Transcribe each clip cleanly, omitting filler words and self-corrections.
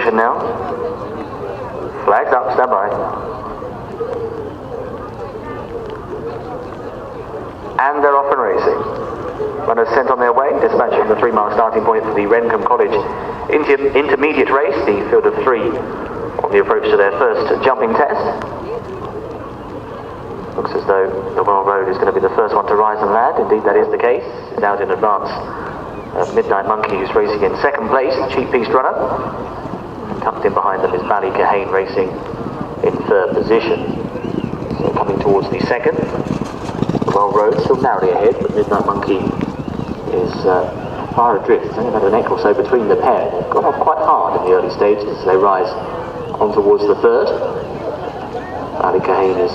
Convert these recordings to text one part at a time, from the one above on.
position now. Flags up, stand by. And they're off and racing. Runners sent on their way, dispatching the 3-mile starting point for the Rencombe College intermediate race, the field of 3 on the approach to their first jumping test. Looks as though the Well Road is going to be the first one to rise and land. Indeed, that is the case. It's out in advance of Midnight Monkey, who's racing in second place, the cheap piste runner. Tucked in behind them is Ballycahane racing in third position. So coming towards the second. The Well Road still narrowly ahead, but Midnight Monkey is far adrift. It's only about a neck or so between the pair. They've got off quite hard in the early stages as they rise on towards the third. Ballycahane is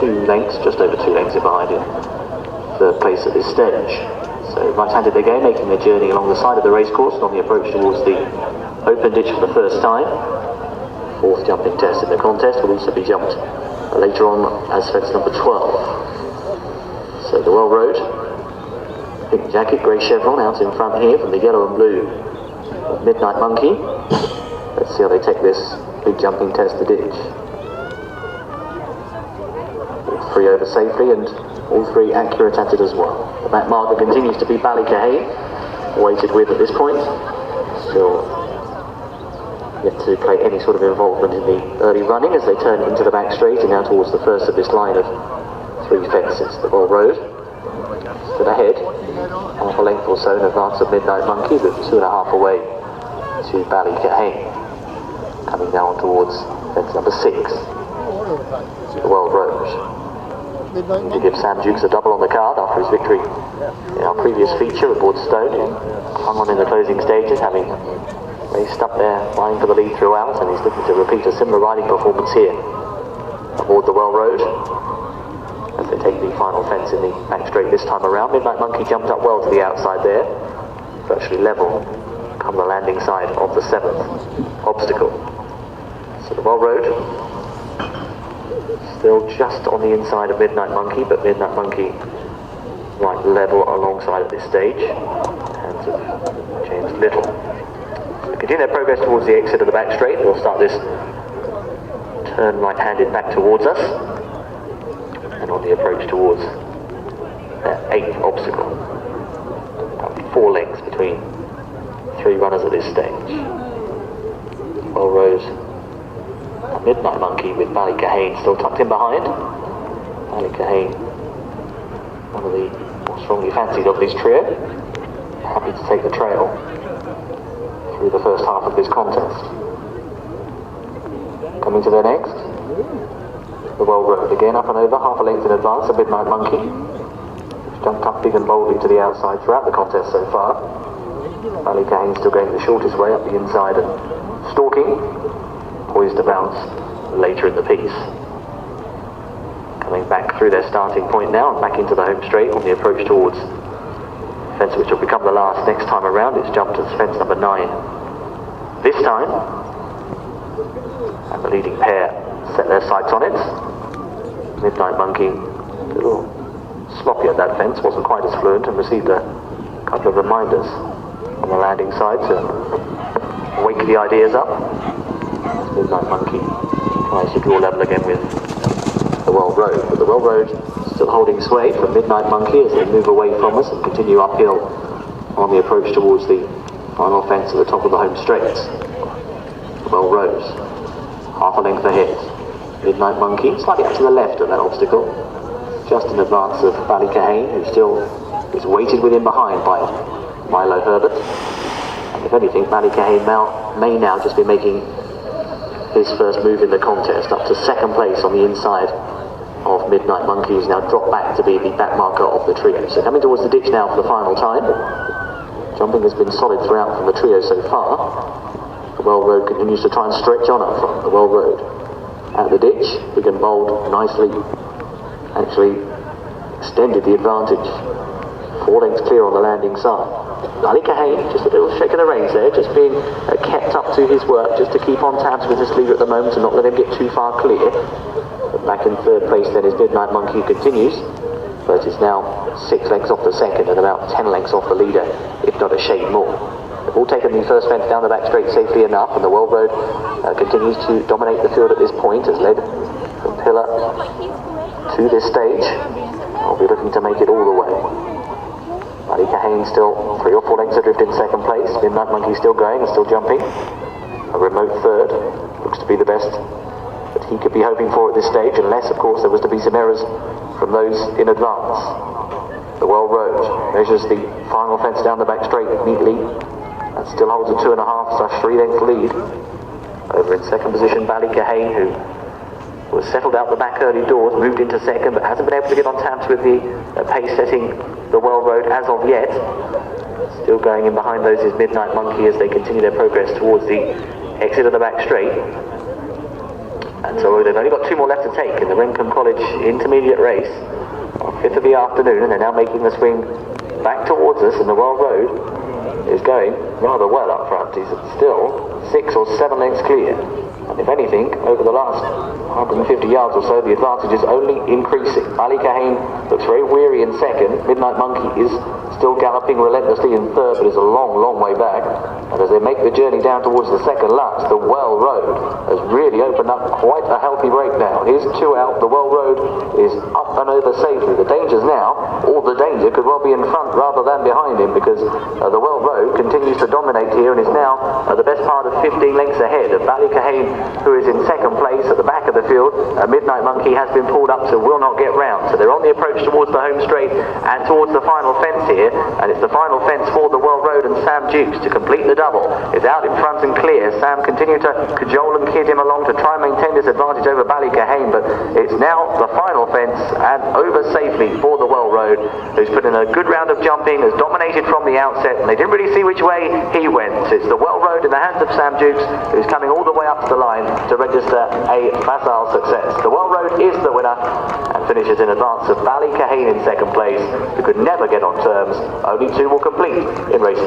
2 lengths, just over 2 lengths behind in third place at this stage. So right-handed they go, making their journey along the side of the racecourse on the approach towards the open ditch for the first time. 4th jumping test in the contest will also be jumped later on as fence number 12. So the Well Road, pink jacket, grey chevron out in front here from the yellow and blue of Midnight Monkey. Let's see how they take this big jumping test, the ditch. All 3 over safely and all 3 accurate at it as well. The back marker continues to be Ballycahane, weighted with at this point. Still yet to play any sort of involvement in the early running as they turn into the back straight and now towards the first of this line of 3 fences. The Well Road stood ahead, half a length or so in advance of Midnight Monkey, but 2.5 away to Ballycahane. Coming down towards fence number 6. The Well Road. To give Sam Dukes a double on the card after his victory in our previous feature aboard Stone, who hung on in the closing stages, having raced up there, vying for the lead throughout, and he's looking to repeat a similar riding performance here aboard the Well Road as they take the final fence in the back straight this time around. Midnight Monkey jumped up well to the outside there, virtually level come the landing side of the 7th obstacle. So the Well Road still just on the inside of Midnight Monkey, but Midnight Monkey right level alongside at this stage. Hands of James Little. They continue their progress towards the exit of the back straight. They'll start this turn right-handed back towards us, and on the approach towards their 8th obstacle. About 4 lengths between 3 runners at this stage. Well Road, Midnight Monkey with Ballycahane still tucked in behind. Ballycahane, one of the more strongly fancied of this trio, happy to take the trail through the first half of this contest. Coming to their next, the Well Road again, up and over, half a length in advance of Midnight Monkey, who's jumped up big and boldly to the outside throughout the contest so far. Ballycahane still going the shortest way up the inside and stalking, poised to bounce later in the piece. Coming back through their starting point now and back into the home straight on the approach towards fence which will become the last next time around. It's jumped to fence number 9 this time, and the leading pair set their sights on it. Midnight Monkey, a little sloppy at that fence, wasn't quite as fluent, and received a couple of reminders on the landing side to wake the ideas up. Midnight Monkey tries to draw level again with the Well Road, but the Well Road still holding sway from Midnight Monkey as they move away from us and continue uphill on the approach towards the final fence at the top of the home straight. The Well Road, half a length ahead. Midnight Monkey slightly up to the left of that obstacle, just in advance of Ballycahane, who still is weighted within behind by Milo Herbert. And if anything, Ballycahane may now just be making his first move in the contest, up to second place on the inside of Midnight Monkey, who's now dropped back to be the back marker of the trio. So coming towards the ditch now for the final time. Jumping has been solid throughout from the trio so far. The Well Road continues to try and stretch on up front. The Well Road at the ditch, big and bold, nicely, actually extended the advantage. 4 lengths clear on the landing side. Ballycahane, just a little shake of the reins there, just being kept up to his work, just to keep on tabs with his leader at the moment and not let him get too far clear. But back in third place then is Midnight Monkey, who continues, but is now 6 lengths off the second and about 10 lengths off the leader, if not a shade more. They've all taken the first fence down the back straight safely enough, and the World Road continues to dominate the field at this point, has led from pillar to this stage. I'll be looking to make it all the way. Buddy Kahane still 3 or 4 lengths adrift in second place. Midnight Monkey still going and still jumping. A remote third. Looks to be the best that he could be hoping for at this stage, unless, of course, there was to be some errors from those in advance. The World Road measures the final fence down the back straight neatly and still holds a 2.5/3 length lead. Over in second position, Bally Kahane, who was settled out the back early doors, moved into second, but hasn't been able to get on tabs with the pace setting the World Road as of yet. Still going in behind those is Midnight Monkey as they continue their progress towards the exit of the back straight. And so they've only got 2 more left to take in the Wrencombe College intermediate race on 5th of the afternoon, and they're now making the swing back towards us, and the World Road is going rather well up front. He's still 6 or 7 lengths clear. And if anything, over the last 150 yards or so, the advantage is only increasing. Bally Kahane looks very weary in second. Midnight Monkey is still galloping relentlessly in third, but is a long, long way back. And as they make the journey down towards the second last, the Well Road has really opened up quite a healthy break now. Here's 2 out. The Well Road is up and over safely. The danger's now, all the danger could well be in front rather than behind him, because the Well Road continues to dominate here and is now the best part of 15 lengths ahead of Bally Kahane, who is in second place at the back of the field. Midnight Monkey has been pulled up, so will not get round. So they're on the approach towards the home straight and towards the final fence here, and it's the final fence for the World Road, and Sam Dukes, to complete the double, is out in front and clear. Sam continued to cajole and kid him along to try and maintain this advantage over Bally Kahane, but it's now the final fence and over safely for the World Road, who's put in a good round of jumping, has dominated from the outset, and they didn't really see which way he went. It's the World Road in the hands of Sam Dukes, who's coming all the way up to the line to register a facile success. The World Road is the winner and finishes in advance of Bally Kahane in second place, who could never get on terms. Only 2 will complete in race 5.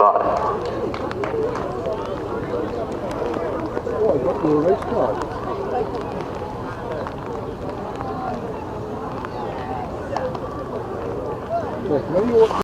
Oh, I got your race card.